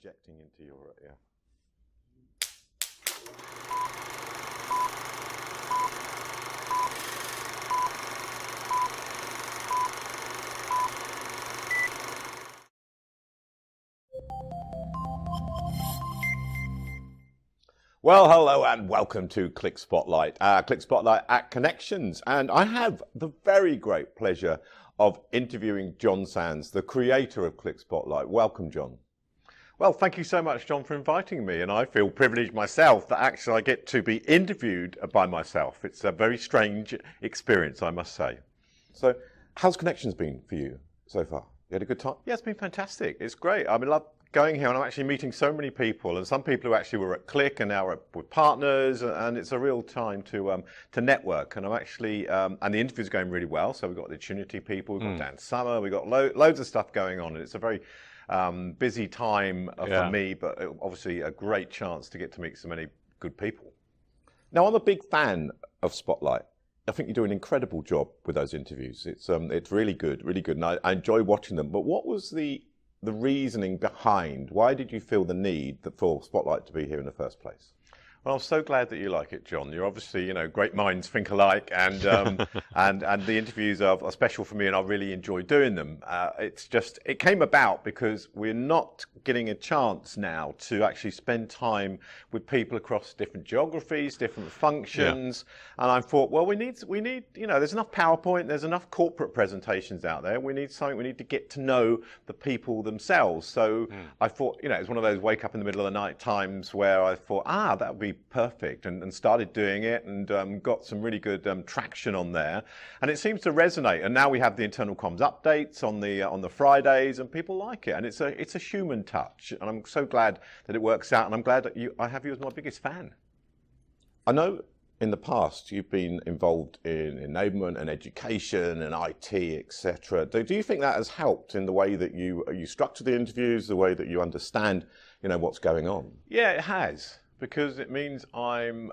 projecting into your, yeah. Well, hello and welcome to Qlik Spotlight, Qlik Spotlight at Qonnections. And I have the very great pleasure of interviewing John Sands, the creator of Qlik Spotlight. Welcome, John. Well, thank you so much, John, for inviting me. And I feel privileged myself that actually I get to be interviewed by myself. It's a very strange experience, I must say. So how's Qonnections been for you so far? You had a good time? Yeah, it's been fantastic. It's great. I love going here, and I'm actually meeting so many people, and some people who actually were at Qlik and now are with partners, and it's a real time to network. And I'm actually, and the interviews are going really well. So we've got the Opportunity people, we've got Dan Summer, we've got loads of stuff going on, and it's a very busy time for me, but obviously a great chance to get to meet so many good people. Now, I'm a big fan of Spotlight. I think you do an incredible job with those interviews. It's really good, and I enjoy watching them. But what was the reasoning behind? Why did you feel the need for Spotlight to be here in the first place? Well, I'm so glad that you like it, John. You're obviously, great minds think alike, and and the interviews are special for me, and I really enjoy doing them. It came about because we're not getting a chance now to actually spend time with people across different geographies, different functions, and I thought, well, we need, there's enough PowerPoint, there's enough corporate presentations out there. We need something. We need to get to know the people themselves. So I thought, it's one of those wake up in the middle of the night times where I thought, that would be perfect, and started doing it, and got some really good traction on there, and it seems to resonate. And now we have the internal comms updates on the Fridays, and people like it, and it's a human touch, and I'm so glad that it works out, and I'm glad that I have you as my biggest fan. I know in the past you've been involved in enablement and education and IT, etc. Do you think that has helped in the way that you structure the interviews, the way that you understand what's going on? Yeah, it has. Because it means I'm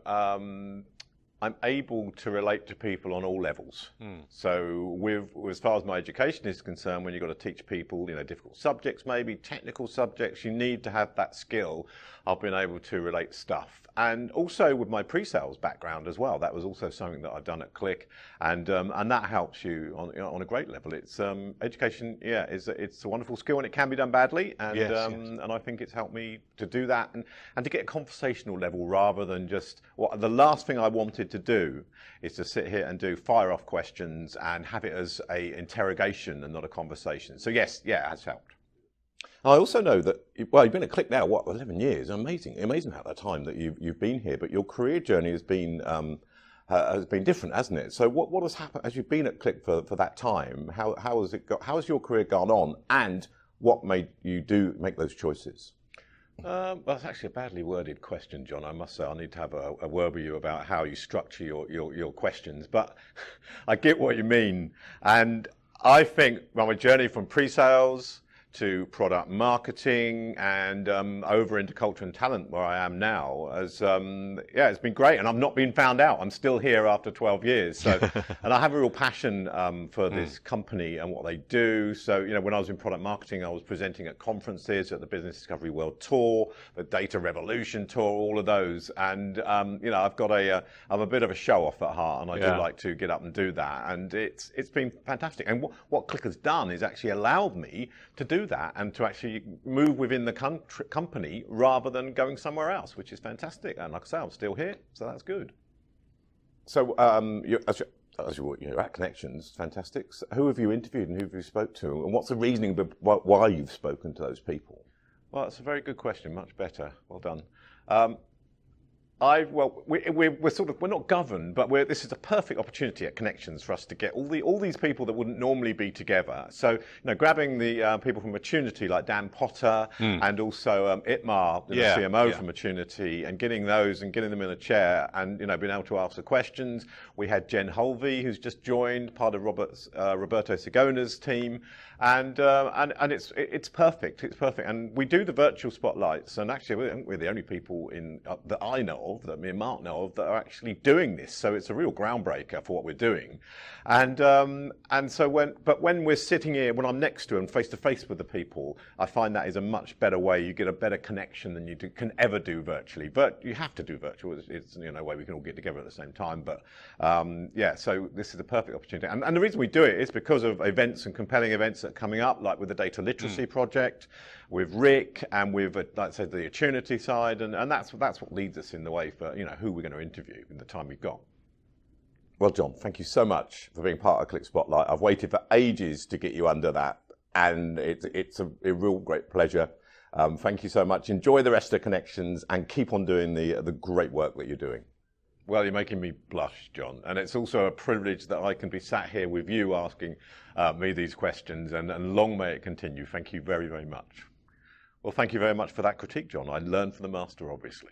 able to relate to people on all levels. So as far as my education is concerned, when you've got to teach people, difficult subjects, maybe technical subjects, you need to have that skill of being able to relate stuff. And also with my pre-sales background as well, that was also something that I've done at Qlik, and that helps you on a great level. It's education, it's a wonderful skill, and it can be done badly, and and I think it's helped me to do that and to get a conversational level rather than just the last thing I wanted to do is to sit here and do fire off questions and have it as a interrogation and not a conversation. So yes, it has helped. I also know that, you've been at Qlik now, 11 years? Amazing how that time that you've been here, but your career journey has been different, hasn't it? So what has happened as you've been at Qlik for that time? How has your career gone on, and what made you make those choices? Well, it's actually a badly worded question, John. I must say I need to have a word with you about how you structure your questions, but I get what you mean. And I think my journey from pre-sales to product marketing and over into culture and talent, where I am now, it's been great, and I've not been found out. I'm still here after 12 years, so and I have a real passion for this company and what they do. So when I was in product marketing, I was presenting at conferences, at the Business Discovery World Tour, the Data Revolution Tour, all of those, and I'm a bit of a show off at heart, and I do like to get up and do that, and it's been fantastic. And what Qlik has done is actually allowed me to do that and to actually move within the company rather than going somewhere else, which is fantastic. And like I say, I'm still here, so that's good. So you're at Qonnections, fantastic. So who have you interviewed and who have you spoke to, and what's the reasoning why you've spoken to those people? Well, that's a very good question. Much better. Well done. We're not governed, but this is a perfect opportunity at Qonnections for us to get all these people that wouldn't normally be together. So, grabbing the people from Opportunity like Dan Potter and also Itmar, the CMO from Opportunity, and getting them in a chair and being able to ask the questions. We had Jen Holvey, who's just joined, part of Roberto Sigona's team, and it's perfect. It's perfect, and we do the virtual spotlights, and actually we're the only people that I know of, that me and Mark know of, that are actually doing this. So it's a real groundbreaker for what we're doing. And so when we're sitting here, when I'm next to and face to face with the people, I find that is a much better way. You get a better connection than you can ever do virtually. But you have to do virtual. It's no way we can all get together at the same time. But so this is a perfect opportunity. And the reason we do it is because of events and compelling events that are coming up, like with the Data Literacy Project, with Rick, and with, like I said, the Opportunity side, and that's what leads us in the way for who we're going to interview in the time we've got. Well, John, thank you so much for being part of Qlik Spotlight. I've waited for ages to get you under that, and it's a real great pleasure. Thank you so much. Enjoy the rest of Qonnections and keep on doing the great work that you're doing. Well, you're making me blush, John, and it's also a privilege that I can be sat here with you asking me these questions, and long may it continue. Thank you very, very much. Well, thank you very much for that critique, John. I learned from the master, obviously.